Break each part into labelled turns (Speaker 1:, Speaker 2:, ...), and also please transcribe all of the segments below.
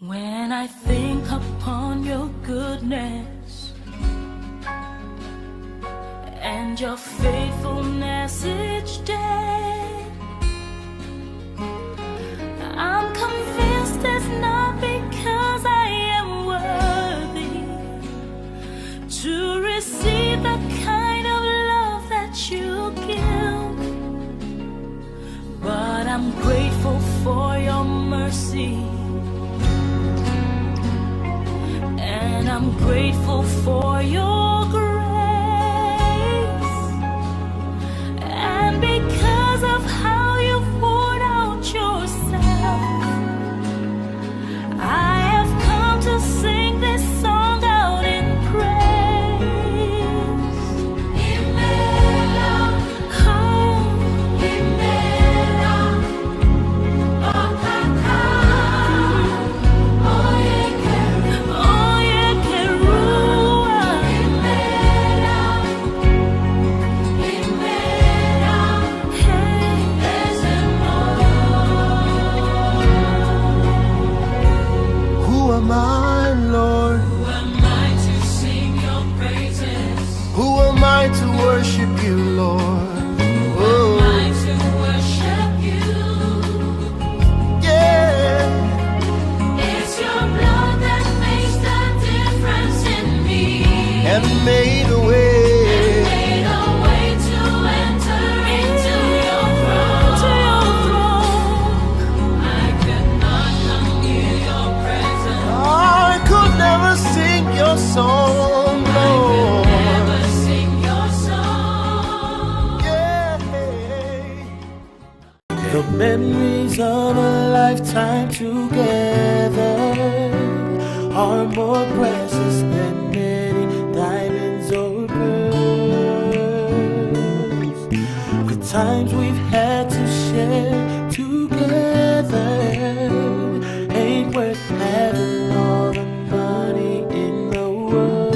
Speaker 1: When I think upon your goodness and your faithfulness each day, I'm convinced it's not because I am worthy to receive the kind of love that you give, but I'm grateful for your mercy. And I'm grateful for your grace, and because of how you've poured out yourself, I have come to sing this song out in praise. Imela, oh, Imela, oh, Kaka, oh,
Speaker 2: my Lord, who am I to sing your praises? Who am I to worship you, Lord? Who am I to worship you? Yeah, it's your blood that makes the difference in me, and made a way. Your song, Lord. I could never sing your song. Yeah. The memories of a lifetime together are more precious than many diamonds or pearls. The times we've had to share together ain't worth having all the money in the world.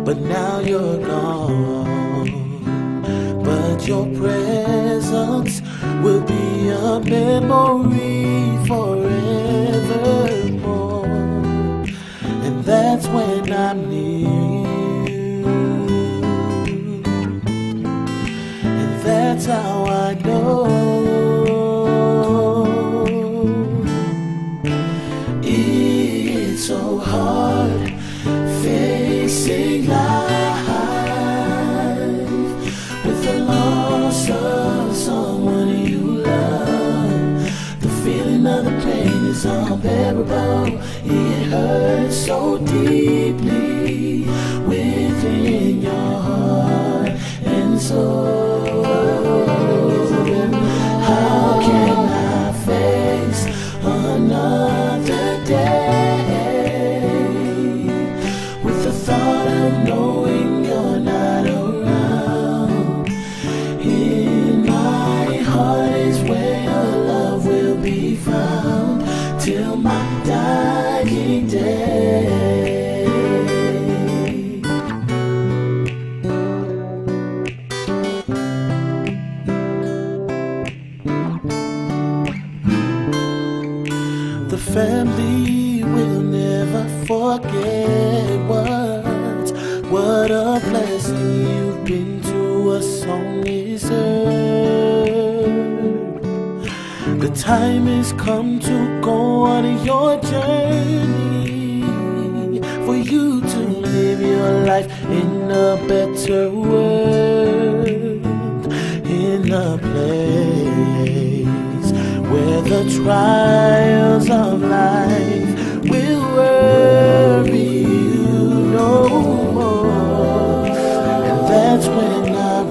Speaker 2: But now you're gone, but your presence will be a memory forevermore. And that's when I'm near you, and that's how I know it's so hard facing life with the loss of someone you love. The feeling of the pain is unbearable. It hurts so deeply within your heart and soul. How can I face another day with the thought of knowing you're not around? In my heart is where your love will be found till my dying day. The family will never forget what a blessing you've been to us on this earth. The time has come to go on your journey, for you to live your life in a better world, in a place where the trials of life will worry you no more. And that's when I'm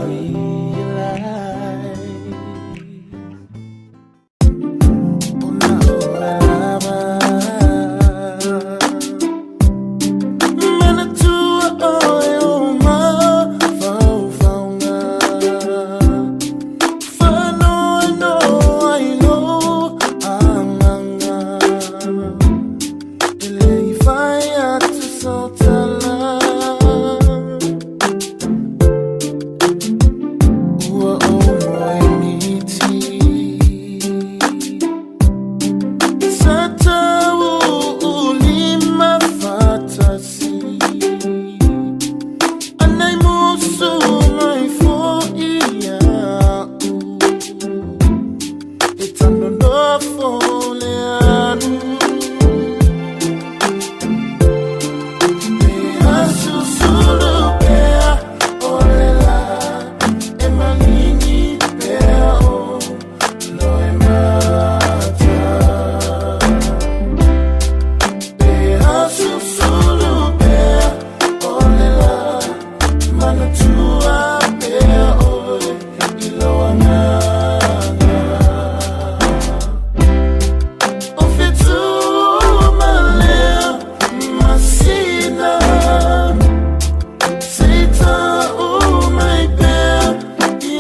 Speaker 2: Manatua Beo Iloana Ofitu Malea Masina Sita my bear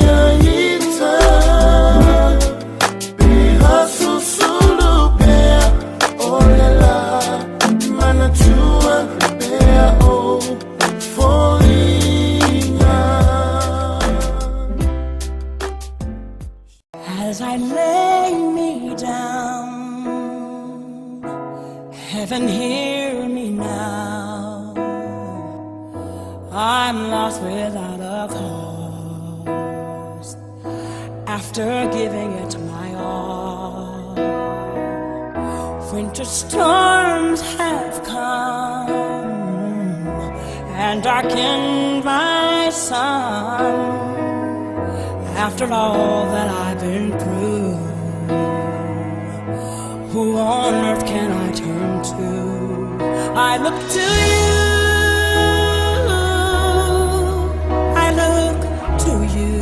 Speaker 2: Yaita Behasu Sulu Bear Olela Manatua Beo falling
Speaker 1: As I lay me down, heaven hear me now. I'm lost without a cause. After giving it my all, winter storms have come and darkened my sun. After all that I've been through, who on earth can I turn to? I look to you, I look to you.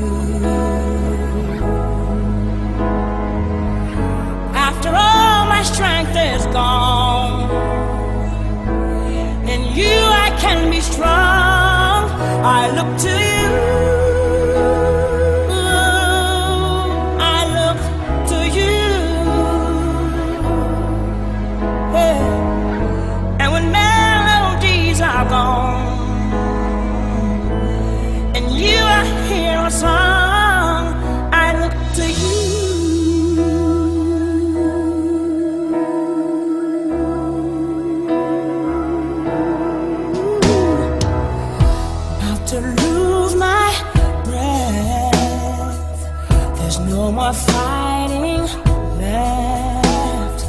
Speaker 1: After all my strength is gone, in you I can be strong. I look to you. And you I hear a song, I look to you. About to lose my breath, there's no more fighting left,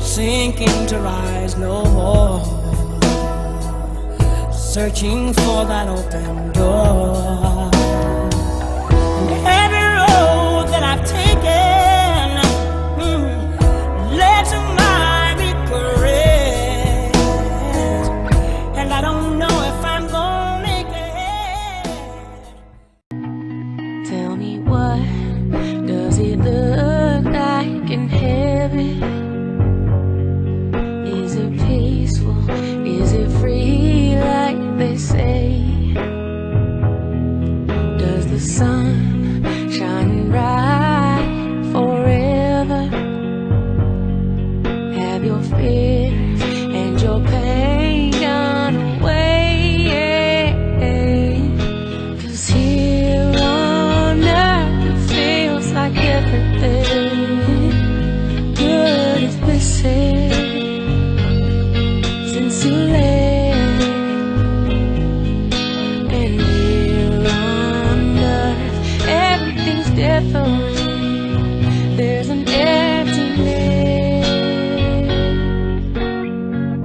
Speaker 1: sinking to rise no more, searching for that open door. And every road that I've taken led to my regret, and I don't know if I'm gonna make it.
Speaker 3: Tell me, what does it look like in heaven? Is it peaceful? Is it free like they say? Does the sun shine bright forever? Have your fears and your pain gone away? 'Cause here on earth it feels like everything good is missing since you left. And here on earth everything's different. There's an emptiness.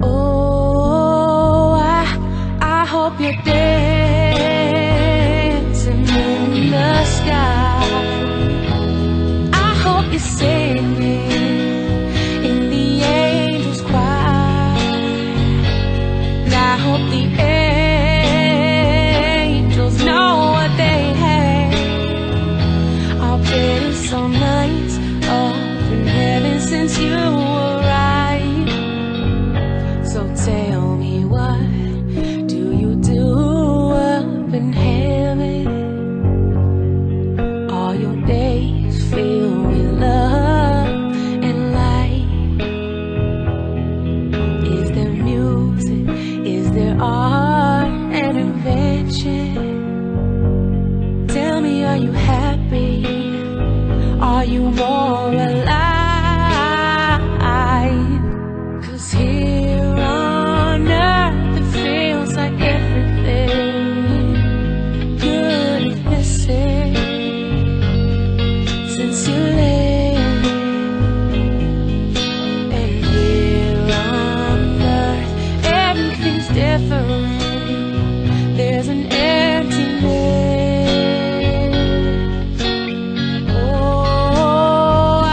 Speaker 3: Oh, I hope you're dancing in the sky. I hope you're singing in the angels' choir. And I hope the angels know what they have. I'll bet some nights up in heaven since you arrived. So tell me, what do you do up in heaven? All your days filled with love and light. Is there music? Is there art and invention? Tell me, are you happy? Are you more alive? 'Cause here on earth it feels like everything good is missing since you left. And here on earth everything's different. There's an emptiness. Oh,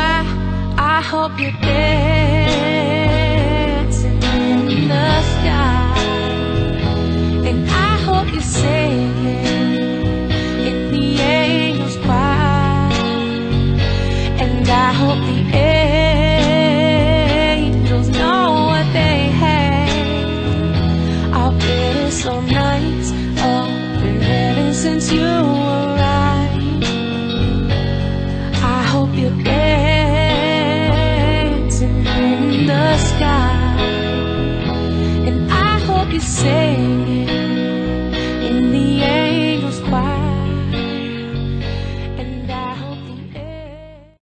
Speaker 3: sky, and I hope you sing it